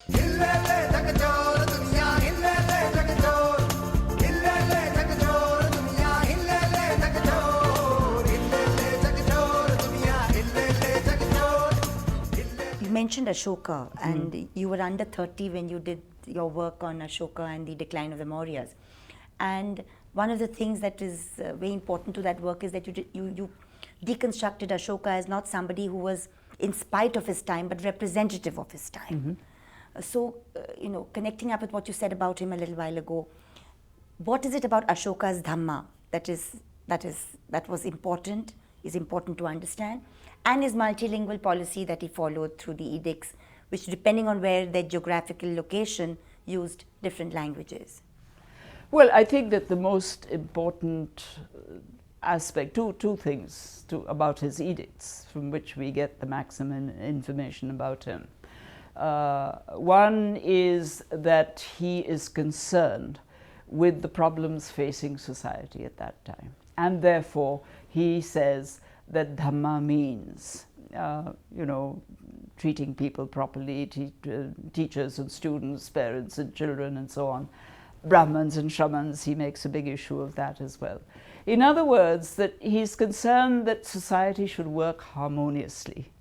You mentioned Ashoka, and you were under 30 when you did your work on Ashoka and the decline of the Mauryas. And one of the things that is very important to that work is that you deconstructed Ashoka as not somebody who was in spite of his time, but representative of his time. So, connecting up with what you said about him a little while ago, what is it about Ashoka's Dhamma that was important, is important to understand, and his multilingual policy that he followed through the edicts, which, depending on where their geographical location, used different languages? Well, I think that the most important aspect, two things about his edicts from which we get the maximum information about him. One is that he is concerned with the problems facing society at that time, and therefore he says that Dhamma means treating people properly, teachers and students, parents and children and so on. Brahmins and Shramans, he makes a big issue of that as well. In other words, that he's concerned that society should work harmoniously.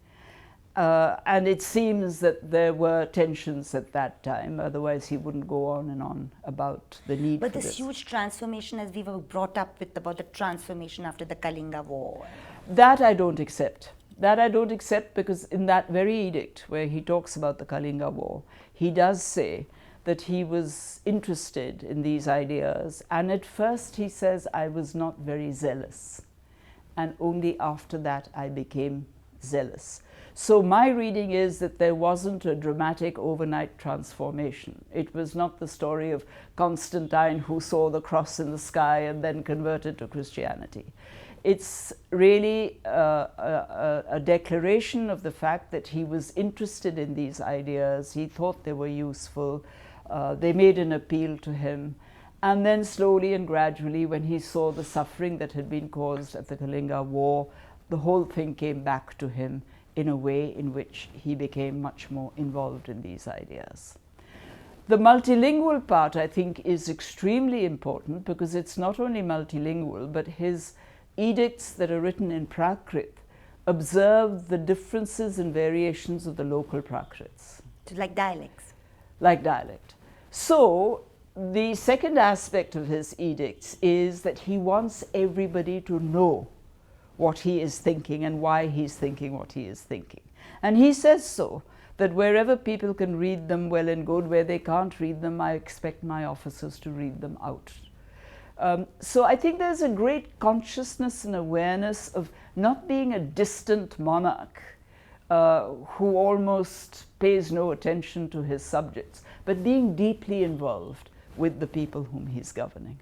And it seems that there were tensions at that time, otherwise he wouldn't go on and on about the need for this. But this huge transformation, as we were brought up with about the transformation after the Kalinga War. That I don't accept. That I don't accept, because in that very edict where he talks about the Kalinga War, he does say that he was interested in these ideas, and at first he says, I was not very zealous, and only after that I became zealous. So my reading is that there wasn't a dramatic overnight transformation. It was not the story of Constantine who saw the cross in the sky and then converted to Christianity. It's really a declaration of the fact that he was interested in these ideas, he thought they were useful, they made an appeal to him, and then slowly and gradually, when he saw the suffering that had been caused at the Kalinga War, the whole thing came back to him in a way in which he became much more involved in these ideas. The multilingual part, I think, is extremely important, because it's not only multilingual, but his edicts that are written in Prakrit observe the differences and variations of the local Prakrits. Like dialects. Like dialect. So the second aspect of his edicts is that he wants everybody to know what he is thinking and why he's thinking what he is thinking. And he says so, that wherever people can read them, well and good. Where they can't read them, I expect my officers to read them out. So I think there's a great consciousness and awareness of not being a distant monarch who almost pays no attention to his subjects, but being deeply involved with the people whom he's governing.